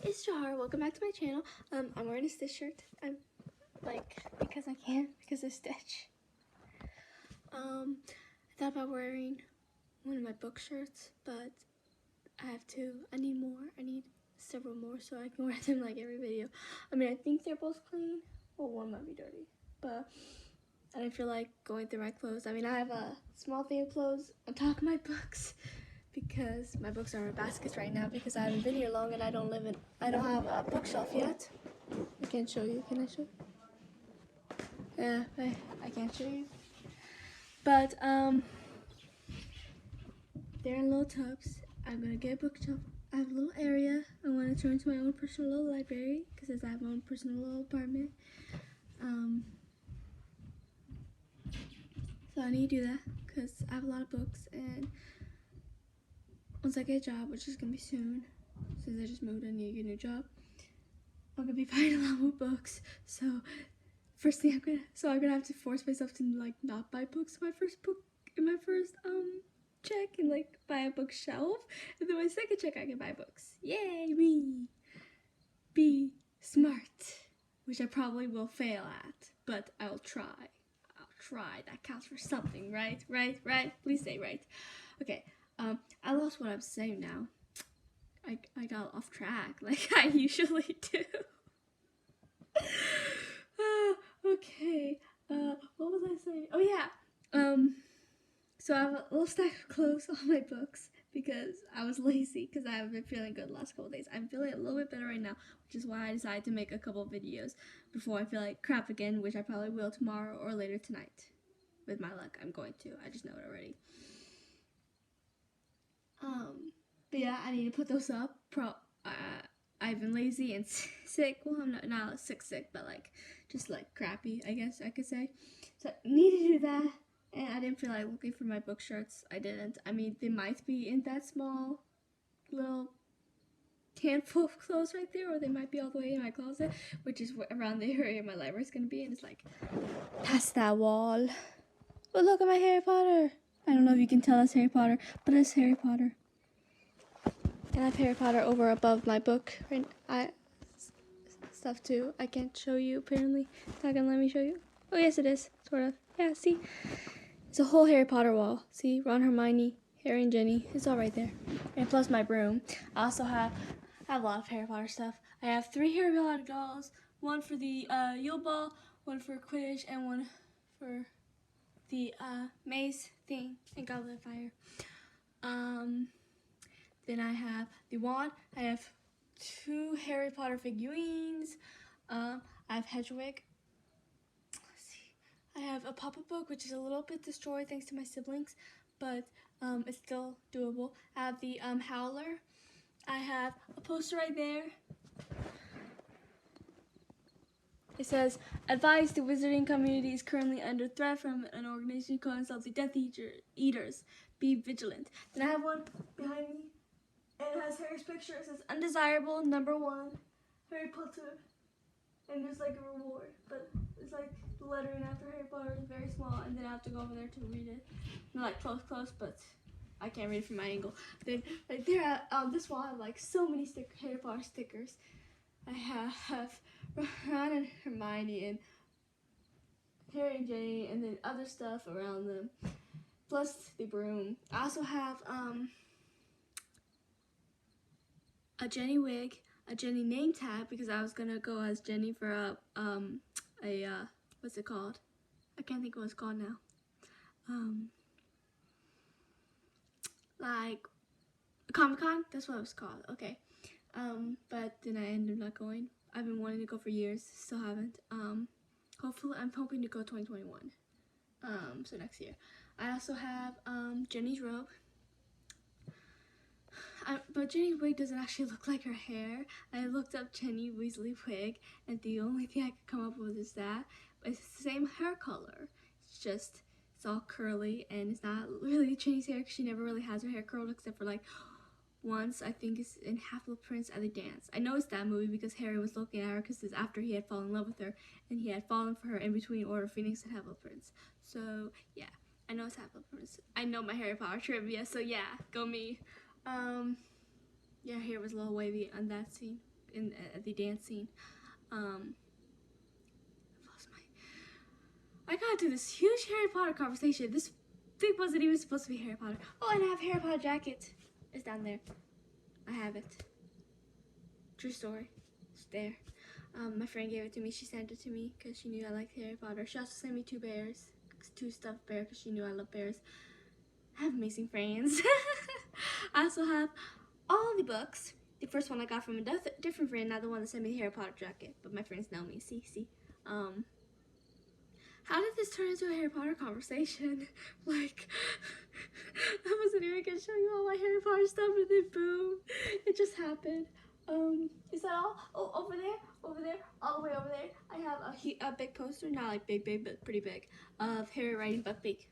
it's Jar. Welcome back to my channel. I'm wearing a Stitch shirt. I'm because I can, because of Stitch. I thought about wearing one of my book shirts, but I have two. I need more. I need several more so I can wear them like every video. I mean, I think they're both clean. Well, one might be dirty, but I didn't feel like going through my clothes. I mean, I have a small thing of clothes on top of my books because my books are in baskets right now because I haven't been here long and I don't have a bookshelf yet. I can't show you. Can I show you? Yeah, I can't show you. But they're in little tubs. I'm gonna get a bookshelf. I have a little area. I want to turn into my own personal little library because I have my own personal little apartment. So I need to do that because I have a lot of books, and once I get a job, which is gonna be soon, since I just moved and need to get a new job, I'm gonna be buying a lot more books. So first thing I'm gonna have to force myself to like not buy books. My first check and like buy a bookshelf, and then my second check I can buy books. Yay me! Be smart, which I probably will fail at, but I'll try. That counts for something, right? Right? Please say right. Okay. I lost what I'm saying now. I got off track like I usually do. Okay. What was I saying? Oh yeah. So I have a little stack of clothes on my books because I was lazy because I haven't been feeling good the last couple of days. I'm feeling a little bit better right now, which is why I decided to make a couple of videos before I feel like crap again, which I probably will tomorrow or later tonight. With my luck, I'm going to. I just know it already. But yeah, I need to put those up. I've been lazy and sick. Well, I'm not sick, but like just like crappy, I guess I could say. So I need to do that. And I didn't feel like looking for my book shirts. I didn't. I mean, they might be in that small little handful of clothes right there, or they might be all the way in my closet, which is around the area my library is gonna be. And it's like past that wall. Oh, look at my Harry Potter. I don't know if you can tell it's Harry Potter, but it's Harry Potter. And I have Harry Potter over above my book. Stuff too. I can't show you apparently. It's not gonna let me show you. Oh yes, it is. Sort of. Yeah. See. It's a whole Harry Potter wall. See, Ron, Hermione, Harry, and Ginny. It's all right there. And plus my broom. I also have a lot of Harry Potter stuff. I have 3 Harry Potter dolls. One for the Yule Ball, one for Quidditch, and one for the maze thing and Goblet of Fire. Then I have the wand. I have 2 Harry Potter figurines. I have Hedwig. I have a pop-up book, which is a little bit destroyed thanks to my siblings, but it's still doable. I have the Howler. I have a poster right there. It says, advise the wizarding community is currently under threat from an organization called themselves the Death Eaters. Be vigilant. Then I have one behind me, and it has Harry's picture. It says, undesirable, #1, Harry Potter. And there's like a reward, but it's like the lettering after Harry Potter is very small, and then I have to go over there to read it. Not like close, but I can't read it from my angle. Then right there on this wall I have like so many Harry Potter stickers. I have Ron and Hermione and Harry and Jenny, and then other stuff around them, plus the broom. I also have a Jenny wig, a Jenny name tag, because I was gonna go as Jenny for a what's it called? I can't think of what it's called now. Like Comic-Con, that's what it was called. Okay. But then I ended up not going. I've been wanting to go for years, still haven't. Hopefully, I'm hoping to go 2021. So next year. I also have Jenny's robe. But Jenny's wig doesn't actually look like her hair. I looked up Jenny Weasley wig, and the only thing I could come up with is that. But it's the same hair color. It's all curly, and it's not really Jenny's hair because she never really has her hair curled except for like once, I think it's in Half-Blood Prince at the dance. I know it's that movie because Harry was looking at her because it's after he had fallen in love with her, and he had fallen for her in between Order of Phoenix and Half-Blood Prince. So yeah, I know it's Half-Blood Prince. I know my Harry Potter trivia, so yeah, go me. Yeah, hair was a little wavy on that scene. in at the dance scene. I got into this huge Harry Potter conversation. This thing wasn't even supposed to be Harry Potter. Oh, and I have a Harry Potter jacket. It's down there. I have it. True story. It's there. My friend gave it to me. She sent it to me because she knew I liked Harry Potter. She also sent me 2 bears. 2 stuffed bears because she knew I love bears. I have amazing friends. I also have all the books. The first one I got from a different friend, not the one that sent me the Harry Potter jacket. But my friends know me. See? How did this turn into a Harry Potter conversation? Like, I wasn't even gonna show you all my Harry Potter stuff, and then boom, it just happened. Is that all? Oh, over there, all the way over there, I have a big poster, not like big, but pretty big, of Harry riding Buckbeak.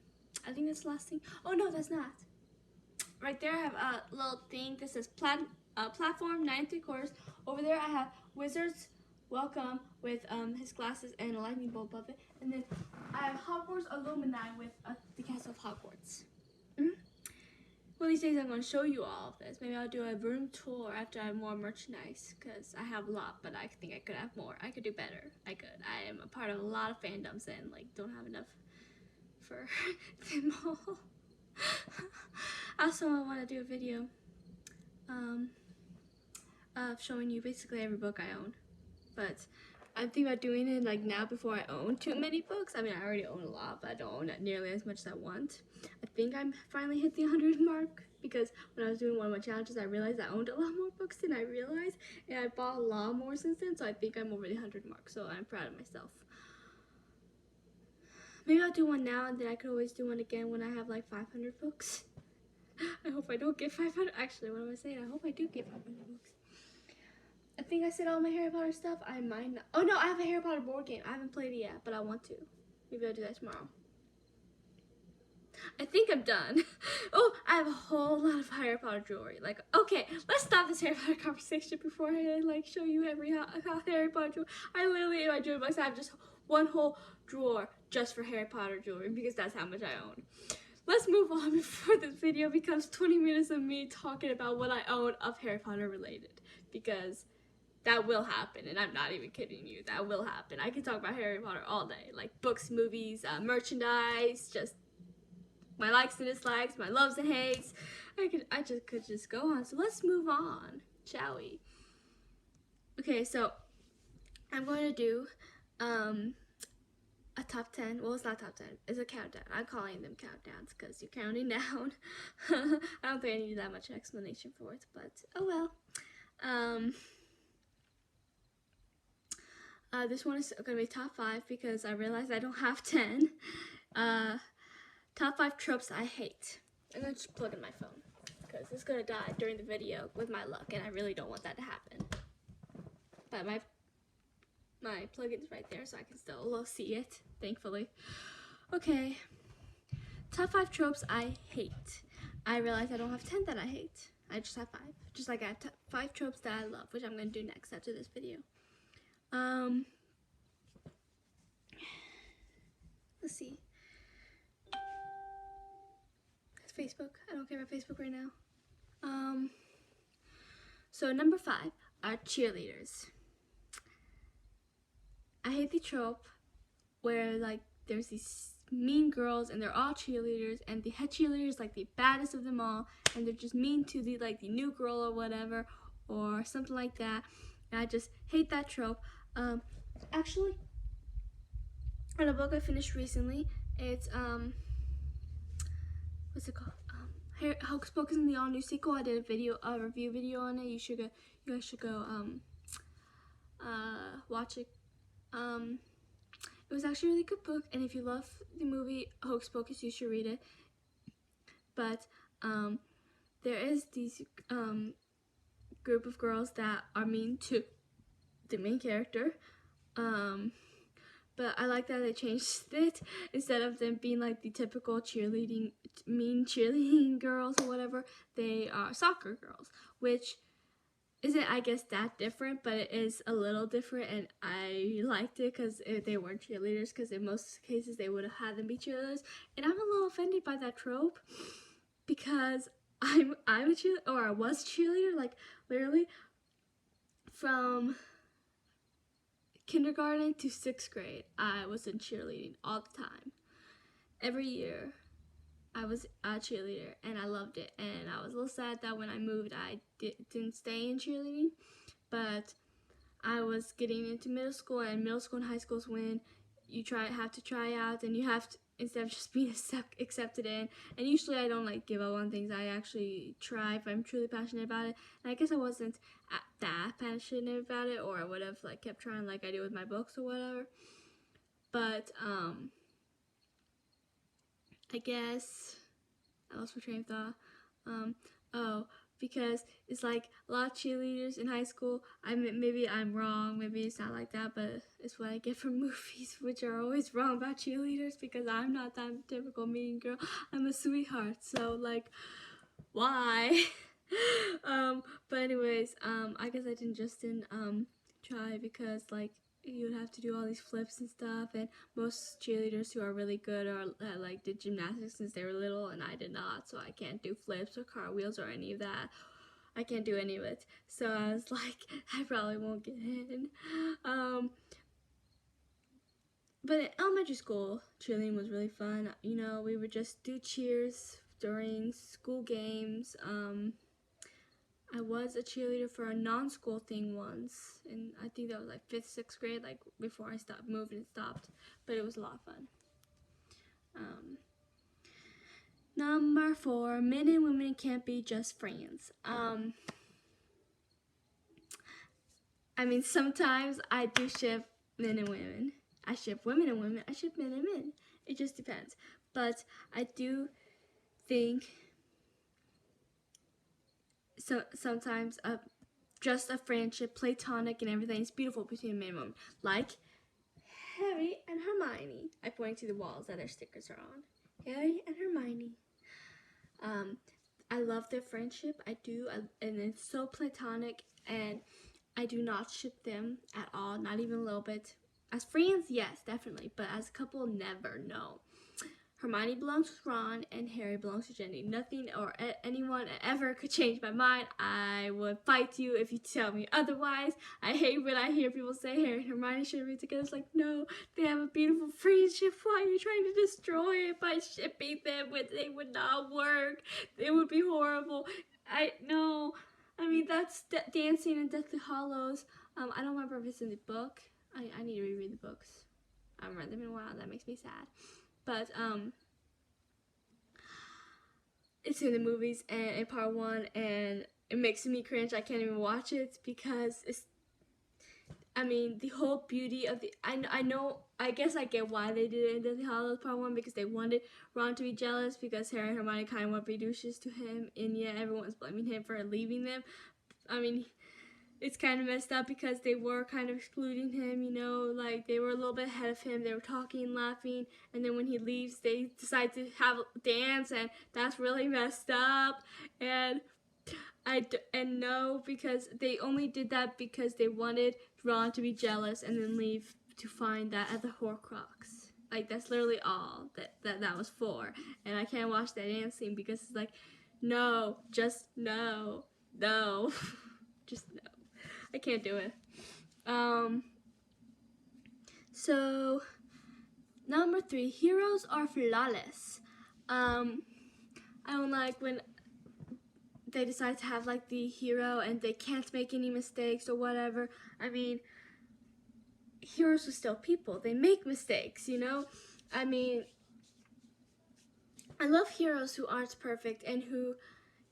I think that's the last thing. Oh no, that's not. Right there, I have a little thing that says platform 9 3/4. Over there, I have Wizards Welcome with his glasses and a lightning bolt above it, and then I have Hogwarts Alumni with the Castle of Hogwarts. One of these days I'm going to show you all of this. Maybe I'll do a room tour after I have more merchandise, because I have a lot, but I think I could have more. I could do better. I could. I am a part of a lot of fandoms and like don't have enough for them all. Also, I want to do a video of showing you basically every book I own. But I'm thinking about doing it like now before I own too many books. I mean, I already own a lot, but I don't own nearly as much as I want. I think I'm finally hit the 100 mark, because when I was doing one of my challenges, I realized I owned a lot more books than I realized, and I bought a lot more since then, so I think I'm over the 100 mark, so I'm proud of myself. Maybe I'll do one now, and then I could always do one again when I have like 500 books. I hope I don't get 500. Actually, what am I saying? I hope I do get 500 books. I think I said all my Harry Potter stuff. I might not. Oh no, I have a Harry Potter board game. I haven't played it yet, but I want to. Maybe I'll do that tomorrow. I think I'm done. Oh, I have a whole lot of Harry Potter jewelry. Like, okay, let's stop this Harry Potter conversation before I like show you every Harry Potter jewelry. I literally, in my jewelry box, I have just one whole drawer just for Harry Potter jewelry, because that's how much I own. Let's move on before this video becomes 20 minutes of me talking about what I own of Harry Potter related, because that will happen, and I'm not even kidding you. That will happen. I can talk about Harry Potter all day, like books, movies, merchandise, just my likes and dislikes, my loves and hates. I could just go on. So let's move on, shall we? Okay, so I'm going to do a top 10. Well, it's not top 10. It's a countdown. I'm calling them countdowns because you're counting down. I don't think I need that much explanation for it, but oh well. This one is going to be top 5 because I realized I don't have 10. Top 5 tropes I hate. I'm going to just plug in my phone because it's going to die during the video with my luck, and I really don't want that to happen. But my plug-in's right there, so I can still see it, thankfully. Okay. Top 5 tropes I hate. I realized I don't have 10 that I hate. I just have 5. Just like I have 5 tropes that I love, which I'm going to do next after this video. Let's see. It's Facebook. I don't care about Facebook right now. So number 5 are cheerleaders. I hate the trope where like there's these mean girls and they're all cheerleaders, and the head cheerleader is like the baddest of them all, and they're just mean to the new girl or whatever or something like that. And I just hate that trope. Actually, in a book I finished recently, it's what's it called? Hocus Pocus and the all new sequel. I did a review video on it. You guys should go watch it. It was actually a really good book, and if you love the movie Hocus Pocus, you should read it. But there is these group of girls that are mean to the main character. But I like that they changed it. Instead of them being like the typical mean cheerleading girls or whatever, they are soccer girls, which isn't, I guess, that different, but it is a little different, and I liked it because they weren't cheerleaders, because in most cases they would have had them be cheerleaders, and I'm a little offended by that trope, because I'm a cheerleader, or I was cheerleader, like literally from kindergarten to 6th grade, I was in cheerleading all the time. Every year, I was a cheerleader, and I loved it. And I was a little sad that when I moved, I didn't stay in cheerleading. But I was getting into middle school, and middle school and high school is when you have to try out, and you have to, instead of just being accepted in. And usually I don't like give up on things. I actually try if I'm truly passionate about it. And I guess I wasn't that passionate about it, or I would have like kept trying like I do with my books or whatever. But I guess I lost my train of thought. Because it's like a lot of cheerleaders in high school. Maybe I'm wrong, maybe it's not like that, but it's what I get from movies, which are always wrong about cheerleaders, because I'm not that typical mean girl. I'm a sweetheart, so like, why? But anyways, I guess I didn't try because like you would have to do all these flips and stuff, and most cheerleaders who are really good are like did gymnastics since they were little, and I did not, so I can't do flips or cartwheels or any of that. I can't do any of it, so I was like, I probably won't get in. But in elementary school, cheerleading was really fun. You know, we would just do cheers during school games. I was a cheerleader for a non-school thing once, and I think that was like 5th, 6th grade, like before I moved and stopped, but it was a lot of fun. Number 4, men and women can't be just friends. I mean, sometimes I do ship men and women. I ship women and women. I ship men and men. It just depends. But I do think sometimes just a friendship, platonic and everything, is beautiful between a man and woman. Like Harry and Hermione. I point to the walls that their stickers are on. Harry and Hermione. I love their friendship. I do. And it's so platonic, and I do not ship them at all, not even a little bit. As friends, yes, definitely, but as a couple, never, no. Hermione belongs with Ron, and Harry belongs to Ginny. Nothing or anyone ever could change my mind. I would fight you if you tell me otherwise. I hate when I hear people say Harry and Hermione should be together. It's like, no, they have a beautiful friendship. Why are you trying to destroy it by shipping them? They would not work. It would be horrible. No. I mean, that's Dancing in Deathly Hallows. I don't remember if it's in the book. I need to reread the books. I haven't read them in a while. That makes me sad. But it's in the movies and in part 1, and it makes me cringe. I can't even watch it because the whole beauty of I guess I get why they did it in Deathly Hallows part 1, because they wanted Ron to be jealous because Harry and Hermione kind of want to be douches to him, and yet everyone's blaming him for leaving them. I mean, it's kind of messed up because they were kind of excluding him, you know, like they were a little bit ahead of him. They were talking, laughing, and then when he leaves, they decide to have a dance, and that's really messed up. And no, because they only did that because they wanted Ron to be jealous and then leave to find that at the Horcrux. Like, that's literally all that was for. And I can't watch that dance scene because it's like, no, just no, just no. I can't do it. So number 3, heroes are flawless. I don't like when they decide to have like the hero and they can't make any mistakes or whatever. I mean, heroes are still people. They make mistakes, you know? I mean, I love heroes who aren't perfect and who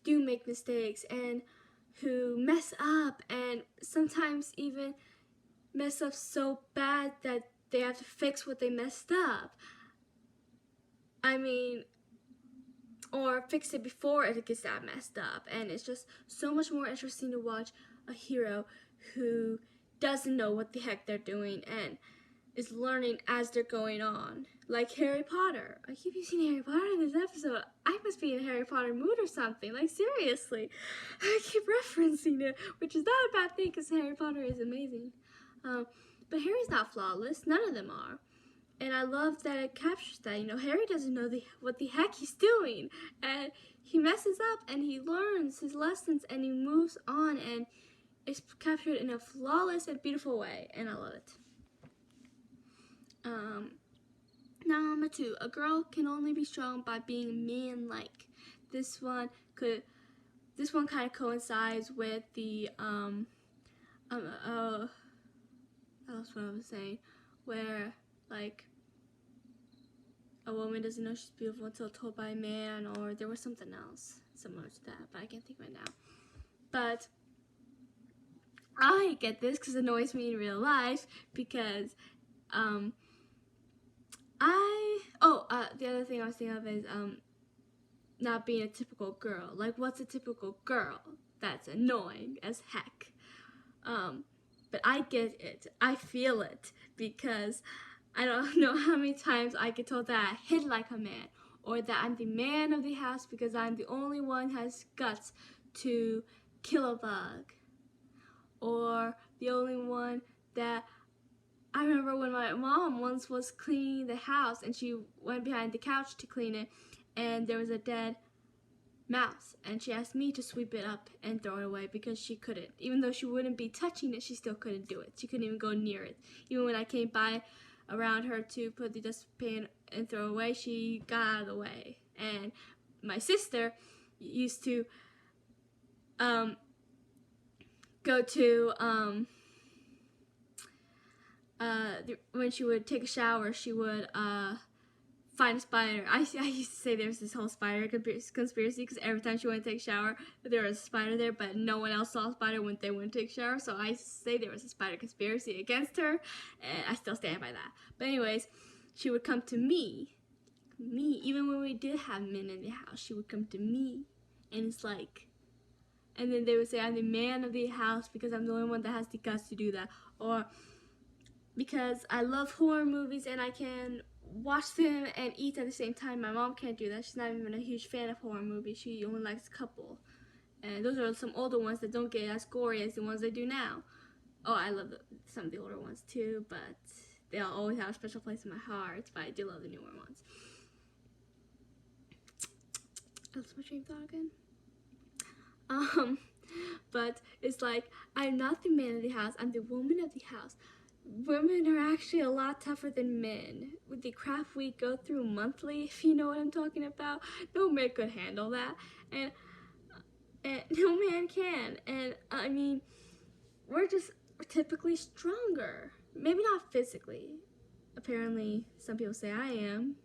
do make mistakes and who mess up, and sometimes even mess up so bad that they have to fix what they messed up. I mean, or fix it before it gets that messed up. And it's just so much more interesting to watch a hero who doesn't know what the heck they're doing and is learning as they're going on. Like Harry Potter. I keep using Harry Potter in this episode. I must be in a Harry Potter mood or something. Like, seriously. I keep referencing it, which is not a bad thing because Harry Potter is amazing. But Harry's not flawless. None of them are. And I love that it captures that. You know, Harry doesn't know what the heck he's doing. And he messes up and he learns his lessons and he moves on and it's captured in a flawless and beautiful way, and I love it. Now number 2, a girl can only be strong by being man-like. This one kind of coincides with the that's what I was saying, where like a woman doesn't know she's beautiful until told by a man, or there was something else similar to that, but I can't think of it now. But I get this because it annoys me in real life, because the other thing I was thinking of is not being a typical girl. Like, what's a typical girl? That's annoying as heck. But I get it. I feel it, because I don't know how many times I get told that I hit like a man, or that I'm the man of the house because I'm the only one who has guts to kill a bug, or the only one that... I remember when my mom once was cleaning the house, and she went behind the couch to clean it, and there was a dead mouse, and she asked me to sweep it up and throw it away because she couldn't. Even though she wouldn't be touching it, she still couldn't do it. She couldn't even go near it. Even when I came by around her to put the dustpan and throw away, she got out of the way. And my sister used to go to when she would take a shower, she would find a spider. I used to say there's this whole spider conspiracy, because every time she went to take a shower, there was a spider there, but no one else saw a spider when they went to take a shower. So I say there was a spider conspiracy against her, and I still stand by that. But anyways, she would come to me, even when we did have men in the house, she would come to me, and it's like, and then they would say I'm the man of the house because I'm the only one that has the guts to do that, or because I love horror movies and I can watch them and eat at the same time. My mom can't do that. She's not even a huge fan of horror movies. She only likes a couple. And those are some older ones that don't get as gory as the ones they do now. Oh, I love some of the older ones too, but they'll always have a special place in my heart. But I do love the newer ones. That's my train of thought again. But it's like, I'm not the man of the house. I'm the woman of the house. Women are actually a lot tougher than men. With the crap we go through monthly, if you know what I'm talking about, no man could handle that, and no man can. And I mean, we're typically stronger. Maybe not physically. Apparently, some people say I am,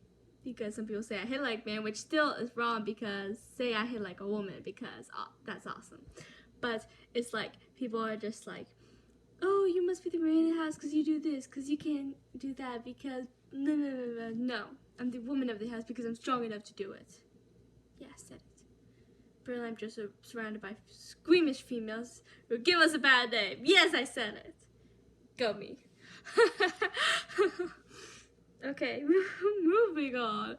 because some people say I hit like man, which still is wrong, because say I hit like a woman, because that's awesome. But it's like, people are just like, oh, you must be the man in the house because you do this, because you can't do that, because no. I'm the woman of the house because I'm strong enough to do it. Yeah, I said it. Apparently I'm just surrounded by squeamish females who give us a bad name. Yes, I said it. Go me. Okay, moving on.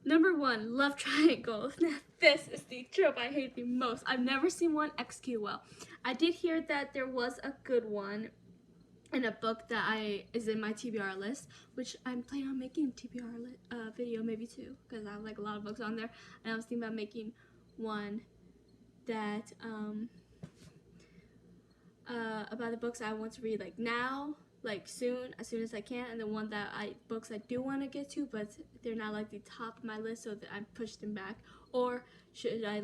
Number 1, love triangles. Now, this is the trope I hate the most. I've never seen one execute well. I did hear that there was a good one in a book that is in my TBR list, which I'm planning on making a TBR video maybe too, because I have like a lot of books on there, and I was thinking about making one that about the books I want to read like now, like as soon as I can, and the one that books I do want to get to, but they're not like the top of my list, so that I push them back. Or should I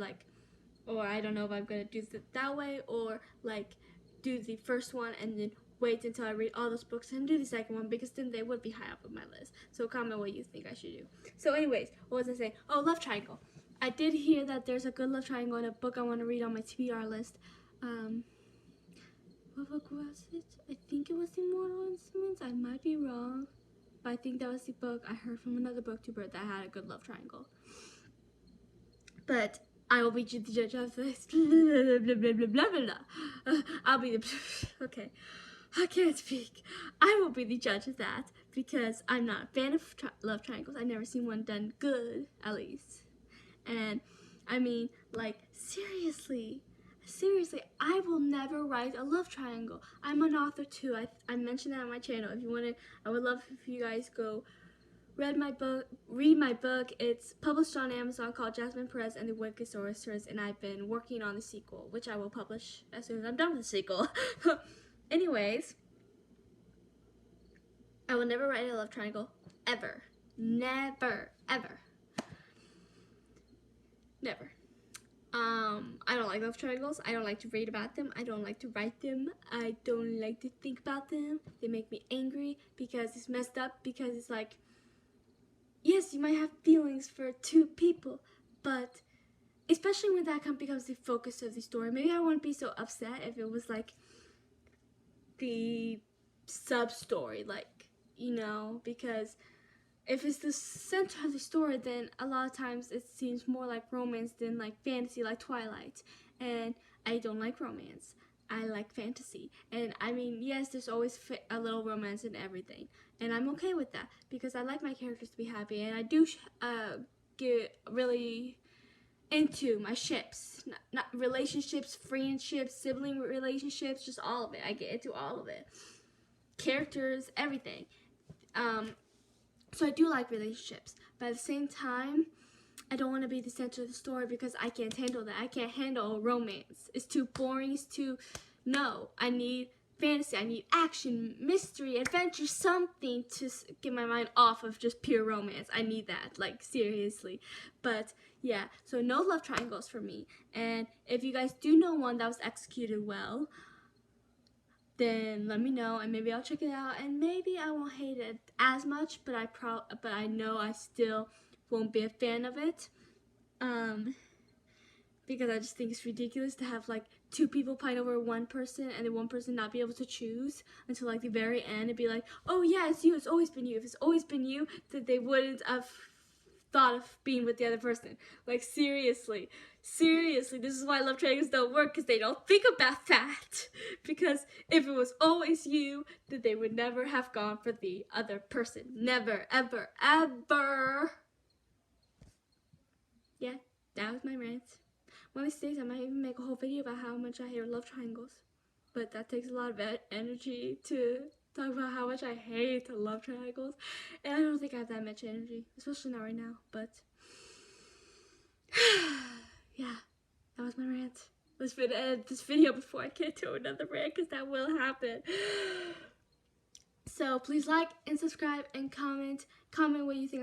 or I don't know if I'm gonna do it that way, or like do the first one and then wait until I read all those books and do the second one, because then they would be high up on my list. So comment what you think I should do. So anyways, what was I saying? Oh, love triangle. I did hear that there's a good love triangle in a book I want to read on my TBR list. What book was it? I think it was The Immortal Instruments. I might be wrong, but I think that was the book I heard from another booktuber that had a good love triangle. But I will be the judge of this. Blah, blah, blah, blah, blah, blah. I'll be the... Okay, I can't speak. I will be the judge of that, because I'm not a fan of love triangles. I've never seen one done good, at least. And I mean, like, seriously, I will never write a love triangle. I'm an author too. I mentioned that on my channel. If you want to, I would love if you guys go read my book. It's published on Amazon, called Jasmine Perez and the Wicked Sorceress, and I've been working on the sequel, which I will publish as soon as I'm done with the sequel. Anyways, I will never write a love triangle, ever. Never, ever. Never. I don't like love triangles. I don't like to read about them. I don't like to write them. I don't like to think about them. They make me angry because it's messed up, because it's like, yes, you might have feelings for two people, but especially when that becomes the focus of the story. Maybe I wouldn't be so upset if it was like the sub-story, like, you know, because if it's the center of the story, then a lot of times it seems more like romance than like fantasy, like Twilight. And I don't like romance. I like fantasy. And I mean, yes, there's always a little romance in everything. And I'm okay with that because I like my characters to be happy. And I do get really into my ships. Not relationships, friendships, sibling relationships, just all of it. I get into all of it. Characters, everything. So I do like relationships, but at the same time, I don't want to be the center of the story because I can't handle that. I can't handle romance. It's too boring. It's too, no. I need fantasy. I need action, mystery, adventure, something to get my mind off of just pure romance. I need that, like, seriously. But yeah, so no love triangles for me. And if you guys do know one that was executed well, then let me know, and maybe I'll check it out, and maybe I won't hate it as much, but I know I still won't be a fan of it, because I just think it's ridiculous to have like two people fight over one person and then one person not be able to choose until like the very end and be like, oh yeah, it's you, it's always been you. If it's always been you, then they wouldn't have thought of being with the other person. Like, seriously, this is why love triangles don't work, because they don't think about that. Because if it was always you, then they would never have gone for the other person. Never, ever, ever. Yeah, that was my rant. One of these days I might even make a whole video about how much I hate love triangles. But that takes a lot of energy to talk about how much I hate love triangles. And I don't think I have that much energy, especially not right now. But yeah, that was my rant. Let's end this video before I get to another rant, because that will happen. So please like and subscribe and comment what you think.